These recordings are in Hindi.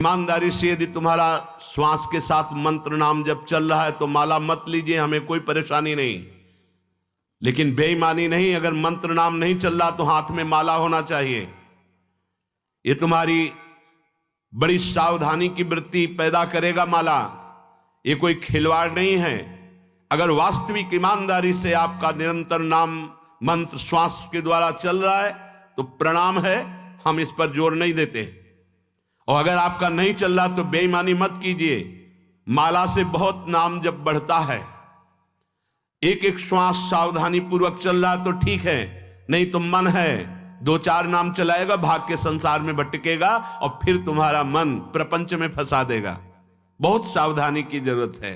ईमानदारी से यदि तुम्हारा श्वास के साथ मंत्र नाम जब चल रहा है तो माला मत लीजिए, हमें कोई परेशानी नहीं। लेकिन बेईमानी नहीं, अगर मंत्र नाम नहीं चल रहा तो हाथ में माला होना चाहिए। ये तुम्हारी बड़ी सावधानी की वृत्ति पैदा करेगा माला। ये कोई खिलवाड़ नहीं है। अगर वास्तविक ईमानदारी से आपका निरंतर नाम मंत्र श्वास के द्वारा चल रहा है तो प्रणाम है, हम इस पर जोर नहीं देते। और अगर आपका नहीं चल रहा तो बेईमानी मत कीजिए। माला से बहुत नाम जब बढ़ता है, एक एक श्वास सावधानी पूर्वक चल रहा तो ठीक है, नहीं तो मन है 2-4 नाम चलाएगा, भाग के संसार में भटकेगा और फिर तुम्हारा मन प्रपंच में फंसा देगा। बहुत सावधानी की जरूरत है।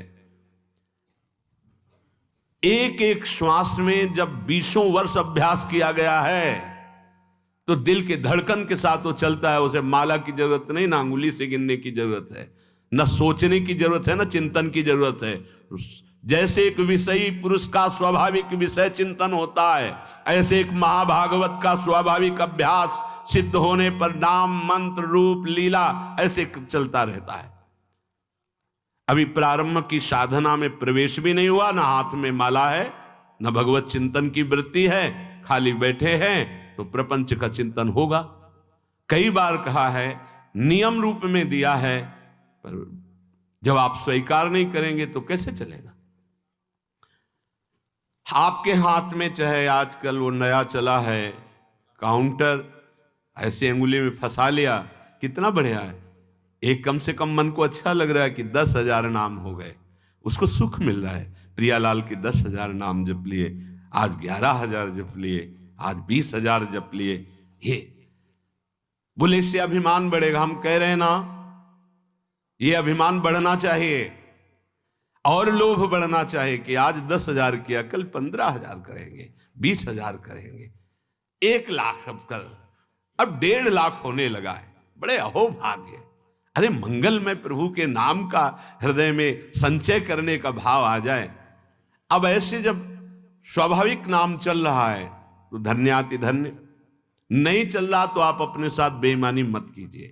एक एक श्वास में जब 20 वर्ष अभ्यास किया गया है तो दिल के धड़कन के साथ वो चलता है। उसे माला की जरूरत नहीं, ना अंगुली से गिनने की जरूरत है, न सोचने की जरूरत है, न चिंतन की जरूरत है। जैसे एक विषयी पुरुष का स्वाभाविक विषय चिंतन होता है, ऐसे एक महाभागवत का स्वाभाविक अभ्यास सिद्ध होने पर नाम मंत्र रूप लीला ऐसे चलता रहता है। अभी प्रारंभ की साधना में प्रवेश भी नहीं हुआ, ना हाथ में माला है, न भगवत चिंतन की वृत्ति है, खाली बैठे हैं तो प्रपंच का चिंतन होगा। कई बार कहा है, नियम रूप में दिया है, पर जब आप स्वीकार नहीं करेंगे तो कैसे चलेगा। आपके हाथ में चाहे आजकल वो नया चला है काउंटर, ऐसे अंगुली में फंसा लिया, कितना बढ़िया है। एक कम से कम मन को अच्छा लग रहा है कि 10,000 नाम हो गए, उसको सुख मिल रहा है। प्रियालाल के 10,000 नाम जप लिए, आज 11,000 जप लिए, आज 20,000 जप लिए। ये बोले इससे अभिमान बढ़ेगा। हम कह रहे हैं ना, ये अभिमान बढ़ना चाहिए और लोभ बढ़ना चाहिए कि आज 10,000 किया, कल 15,000 करेंगे, 20,000 करेंगे, 1 लाख अब कल, अब 1.5 लाख होने लगा है। बड़े अहोभाग्य। अरे मंगल में प्रभु के नाम का हृदय में संचय करने का भाव आ जाए। अब ऐसे जब स्वाभाविक नाम चल रहा है तो धन्याति धन्य, नहीं चल रहा तो आप अपने साथ बेईमानी मत कीजिए।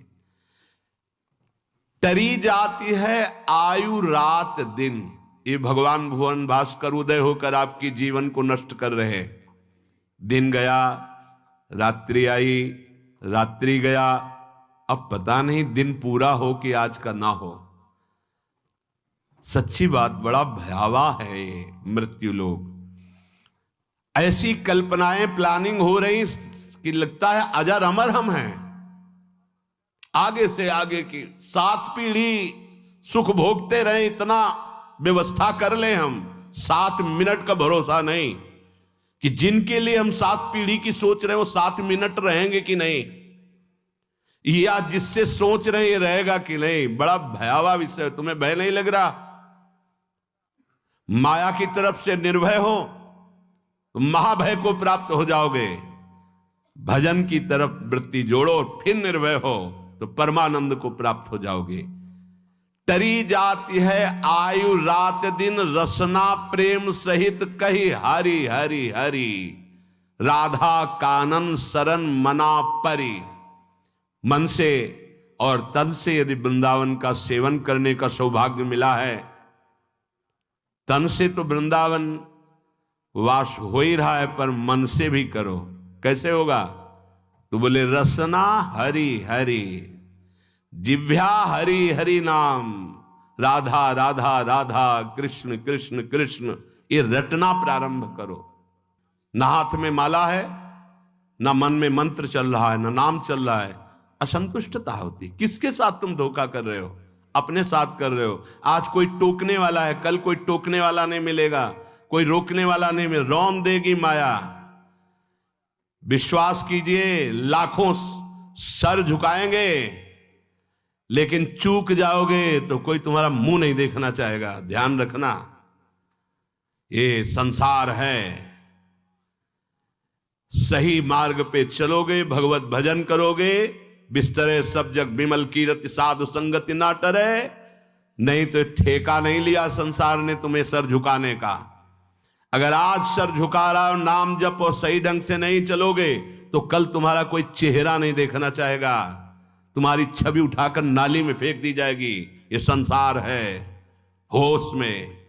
टरी जाती है आयु रात दिन, ये भगवान भुवन भास्कर उदय होकर आपकी जीवन को नष्ट कर रहे हैं। दिन गया, रात्रि आई, रात्रि गया, अब पता नहीं दिन पूरा हो कि आज का ना हो। सच्ची बात, बड़ा भयावह है ये मृत्यु लोग। ऐसी कल्पनाएं प्लानिंग हो रही कि लगता है अजर अमर हम हैं। आगे से आगे की 7 पीढ़ी सुख भोगते रहे, इतना व्यवस्था कर ले हम। 7 मिनट का भरोसा नहीं कि जिनके लिए हम 7 पीढ़ी की सोच रहे हैं वो 7 मिनट रहेंगे कि नहीं, या जिससे सोच रहे हैं रहेगा कि नहीं। बड़ा भयावह विषय। तुम्हें भय नहीं लग रहा? माया की तरफ से निर्भय हो तो महाभय को प्राप्त हो जाओगे। भजन की तरफ वृत्ति जोड़ो, फिर निर्भय हो तो परमानंद को प्राप्त हो जाओगे। टरी जाती है आयु रात दिन, रसना प्रेम सहित कही हरि हरि हरि, राधा कानन शरण मना परी। मन से और तन से यदि वृंदावन का सेवन करने का सौभाग्य मिला है, तन से तो वृंदावन वास हो ही रहा है, पर मन से भी करो। कैसे होगा? तो बोले रसना हरि हरि, जिह्वा हरि हरि नाम, राधा राधा राधा, कृष्ण कृष्ण कृष्ण, ये रटना प्रारंभ करो। ना हाथ में माला है, ना मन में मंत्र चल रहा है, ना नाम चल रहा है, असंतुष्टता होती। किसके साथ तुम धोखा कर रहे हो? अपने साथ कर रहे हो। आज कोई टोकने वाला है, कल कोई टोकने वाला नहीं मिलेगा, कोई रोकने वाला नहीं मिलेगा। रौन देगी माया। विश्वास कीजिए, लाखों सर झुकाएंगे, लेकिन चूक जाओगे तो कोई तुम्हारा मुंह नहीं देखना चाहेगा। ध्यान रखना, ये संसार है। सही मार्ग पे चलोगे, भगवत भजन करोगे, बिस्तरे सब जग विमल कीरति, साधु संगति ना टरे। नहीं तो ठेका नहीं लिया संसार ने तुम्हें सर झुकाने का। अगर आज सर झुका रहा हो, नाम जपो, सही ढंग से नहीं चलोगे तो कल तुम्हारा कोई चेहरा नहीं देखना चाहेगा। तुम्हारी छवि उठाकर नाली में फेंक दी जाएगी। ये संसार है। होश में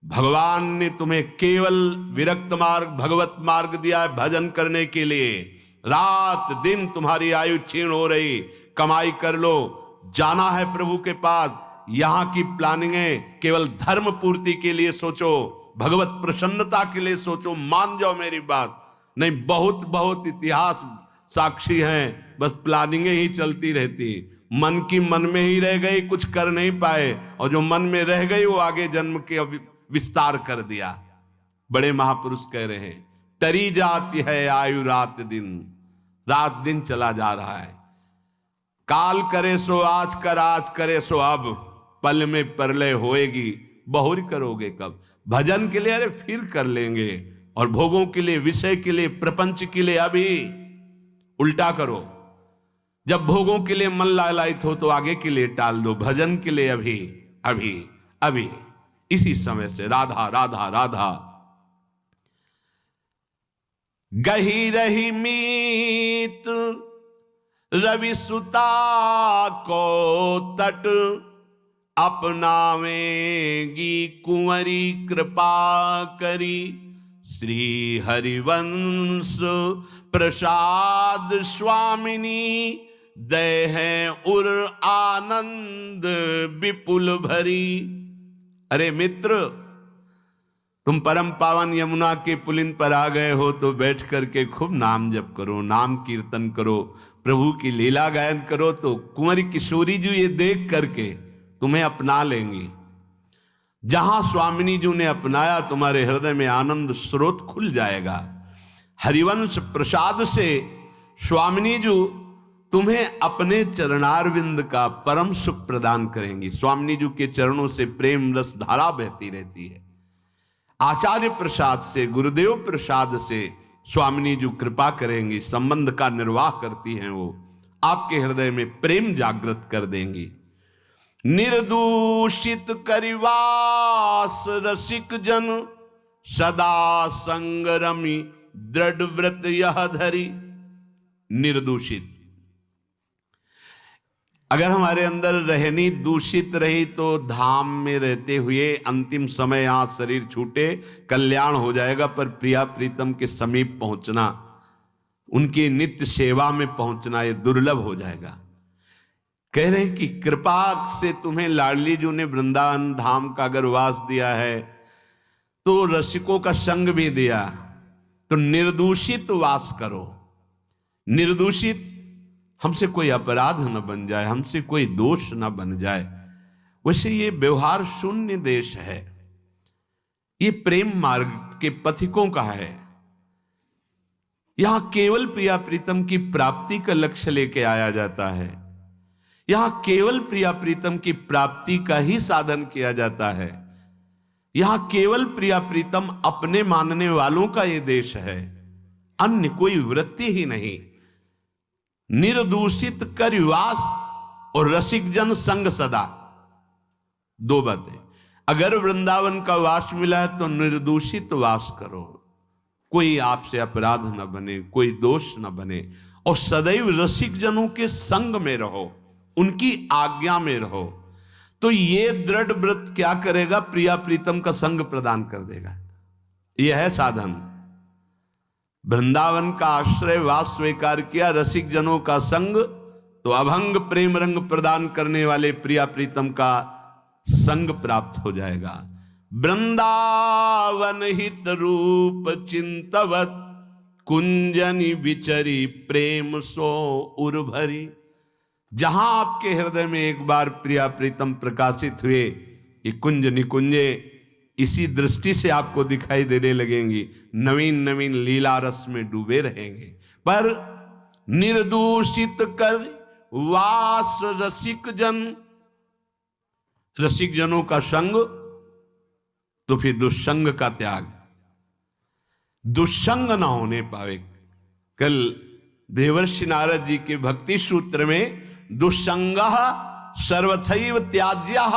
भगवान ने तुम्हें केवल विरक्त मार्ग, भगवत मार्ग दिया है भजन करने के लिए। रात दिन तुम्हारी आयु क्षीण हो रही, कमाई कर लो, जाना है प्रभु के पास। यहां की प्लानिंगें केवल धर्म पूर्ति के लिए सोचो, भगवत प्रसन्नता के लिए सोचो। मान जाओ मेरी बात। नहीं, बहुत बहुत इतिहास साक्षी हैं, बस प्लानिंगें ही चलती रहती। मन की मन में ही रह गई, कुछ कर नहीं पाए, और जो मन में रह गई वो आगे जन्म के विस्तार कर दिया। बड़े महापुरुष कह रहे हैं, टरी जाती है आयु रात दिन। रात दिन चला जा रहा है। काल करे सो आज कर, आज करे सो अब, पल में परलय होएगी, बहुरी करोगे कब। भजन के लिए अरे फिर कर लेंगे, और भोगों के लिए, विषय के लिए, प्रपंच के लिए अभी। उल्टा करो, जब भोगों के लिए मन लालायित हो तो आगे के लिए टाल दो। भजन के लिए अभी अभी अभी, इसी समय से। राधा राधा राधा। गही रही मीत रवि सुता को तट, अपनावेगी कुंवरी कृपा करी। श्री हरिवंश प्रसाद स्वामिनी, दय है उर आनंद विपुल भरी। अरे मित्र, तुम परम पावन यमुना के पुलिन पर आ गए हो तो बैठ करके खूब नाम जप करो, नाम कीर्तन करो, प्रभु की लीला गायन करो, तो कुंवरी किशोरी जी ये देख करके तुम्हें अपना लेंगी। जहां स्वामिनी जी ने अपनाया, तुम्हारे हृदय में आनंद स्रोत खुल जाएगा। हरिवंश प्रसाद से स्वामिनी जी तुम्हें अपने चरणारविंद का परम सुख प्रदान करेंगी। स्वामिनी जी के चरणों से प्रेम रस धारा बहती रहती है। आचार्य प्रसाद से, गुरुदेव प्रसाद से स्वामिनी जी कृपा करेंगी, संबंध का निर्वाह करती हैं। वो आपके हृदय में प्रेम जागृत कर देंगी। निर्दूषित करिवास रसिक जन, सदा संगरमी दृढ़ व्रत यह धरी। निर्दूषित, अगर हमारे अंदर रहनी दूषित रही तो धाम में रहते हुए अंतिम समय यहां शरीर छूटे कल्याण हो जाएगा, पर प्रिया प्रीतम के समीप पहुंचना, उनकी नित्य सेवा में पहुंचना, ये दुर्लभ हो जाएगा। कह रहे हैं कि कृपा से तुम्हें लाडली जी ने वृंदावन धाम का अगर वास दिया है तो रसिकों का संग भी दिया, तो निर्दूषित वास करो। निर्दूषित, हमसे कोई अपराध न बन जाए, हमसे कोई दोष न बन जाए। वैसे ये व्यवहार शून्य देश है, ये प्रेम मार्ग के पथिकों का है। यहां केवल प्रिया प्रीतम की प्राप्ति का लक्ष्य लेके आया जाता है। यहां केवल प्रिया प्रीतम की प्राप्ति का ही साधन किया जाता है। यहां केवल प्रिया प्रीतम अपने मानने वालों का ये देश है, अन्य कोई वृत्ति ही नहीं। निर्दूषित करिवास और रसिक जन संग सदा, दो बातें। अगर वृंदावन का वास मिला है तो निर्दूषित वास करो, कोई आपसे अपराध न बने, कोई दोष न बने, और सदैव रसिक जनों के संग में रहो, उनकी आज्ञा में रहो। तो ये दृढ़ व्रत क्या करेगा? प्रिया प्रीतम का संग प्रदान कर देगा। यह है साधन। वृंदावन का आश्रय वास स्वीकार किया, रसिक जनों का संग, तो अभंग प्रेम रंग प्रदान करने वाले प्रिया प्रीतम का संग प्राप्त हो जाएगा। वृंदावन हित रूप चिंतवत, कुंजनी विचरी प्रेम सो उर्भरी। जहां आपके हृदय में एक बार प्रिया प्रीतम प्रकाशित हुए, ये कुंज निकुंजे इसी दृष्टि से आपको दिखाई देने लगेंगी, नवीन नवीन लीला रस में डूबे रहेंगे। पर निर्दूषित कर वास रसिक जन, रसिक जनों का संग, तो फिर दुष्संग का त्याग। दुष्संग ना होने पावे। कल देवर्षि नारद जी के भक्ति सूत्र में दुष्संगः सर्वथैव त्याज्यः,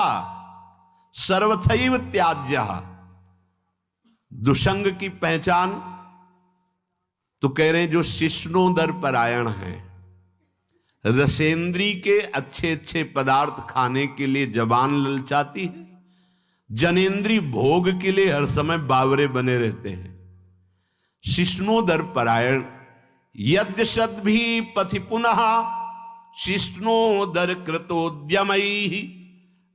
सर्वथैव त्याज्यः। दुष्संग की पहचान तो कह रहे हैं जो शिष्णोदर परायण है, रसेंद्री के अच्छे अच्छे पदार्थ खाने के लिए जबान ललचाती है, जनेन्द्री भोग के लिए हर समय बावरे बने रहते हैं। शिष्णोदर परायण यद्यशद भी पथि पुनः शिष्णोदर कृतोद्यमैः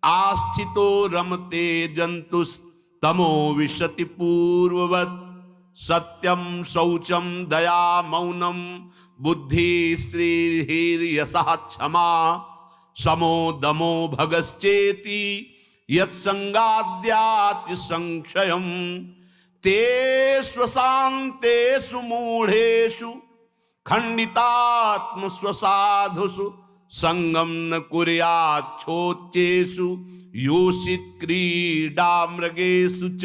आस्थितो रमते जंतुस तमो विशति पूर्ववत् सत्यम शौचम दया मौनम बुद्धि श्रीर्यशः क्षमा समो दमो भगश्चेति यत्संगाद्याति संक्षयम् ते स्वशान्तेषु मूढ़ेषु खंडितात्म स्वसाधुषु संगम न कुर्याच्छोच्चेषु योषित क्रीडा मृगेषु च।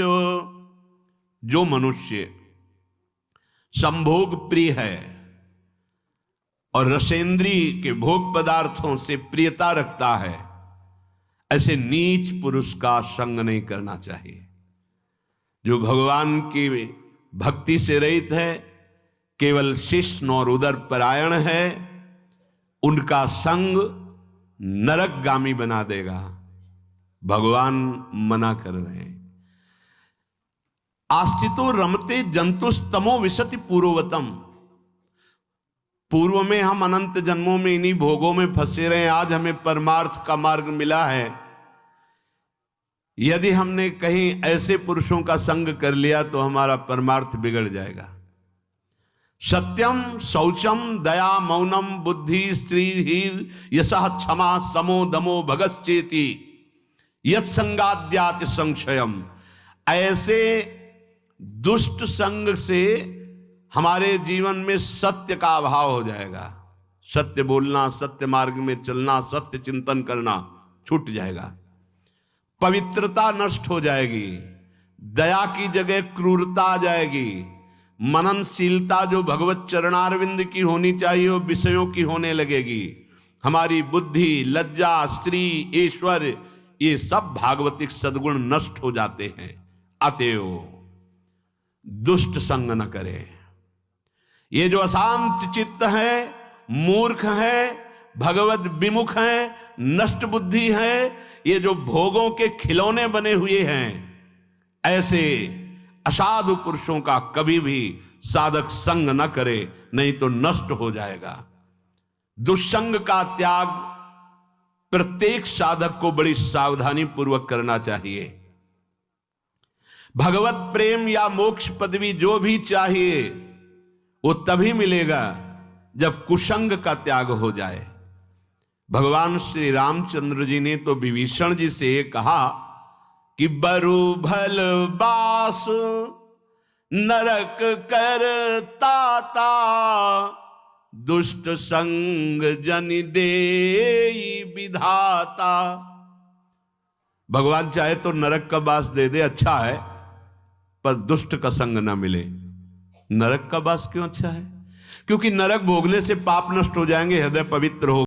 जो मनुष्य संभोग प्रिय है और रसेंद्री के भोग पदार्थों से प्रियता रखता है, ऐसे नीच पुरुष का संग नहीं करना चाहिए। जो भगवान की भक्ति से रहित है, केवल शिष्ण और उदर परायण है, उनका संग नरकगामी बना देगा। भगवान मना कर रहे हैं। आस्थितो रमते जंतुस्तमो विशति पूर्ववतम। पूर्व में हम अनंत जन्मों में इन्हीं भोगों में फंसे रहे, आज हमें परमार्थ का मार्ग मिला है। यदि हमने कहीं ऐसे पुरुषों का संग कर लिया तो हमारा परमार्थ बिगड़ जाएगा। सत्यम शौचम दया मौनम बुद्धि श्रीर् यशः क्षमा समो दमो भगश्चेति यत्संगाद्याति संक्षयम। ऐसे दुष्ट संग से हमारे जीवन में सत्य का अभाव हो जाएगा। सत्य बोलना, सत्य मार्ग में चलना, सत्य चिंतन करना छूट जाएगा। पवित्रता नष्ट हो जाएगी, दया की जगह क्रूरता आ जाएगी, मननशीलता जो भगवत चरणारविंद की होनी चाहिए वो विषयों की होने लगेगी। हमारी बुद्धि, लज्जा, स्त्री, ईश्वर, ये सब भागवतिक सद्गुण नष्ट हो जाते हैं। अतएव दुष्ट संग न करे। ये जो अशांत चित्त है, मूर्ख है, भगवत विमुख है, नष्ट बुद्धि है, ये जो भोगों के खिलौने बने हुए हैं, ऐसे असाधु पुरुषों का कभी भी साधक संग न करे, नहीं तो नष्ट हो जाएगा। दुष्संग का त्याग प्रत्येक साधक को बड़ी सावधानी पूर्वक करना चाहिए। भगवत प्रेम या मोक्ष पदवी जो भी चाहिए वो तभी मिलेगा जब कुसंग का त्याग हो जाए। भगवान श्री रामचंद्र जी ने तो विभीषण जी से कहा कि बरु भल बास नरक कर ताता दुष्ट संग जन देई विधाता। भगवान चाहे तो नरक का बास दे दे, अच्छा है, पर दुष्ट का संग ना मिले। नरक का बास क्यों अच्छा है? क्योंकि नरक भोगने से पाप नष्ट हो जाएंगे, हृदय पवित्र हो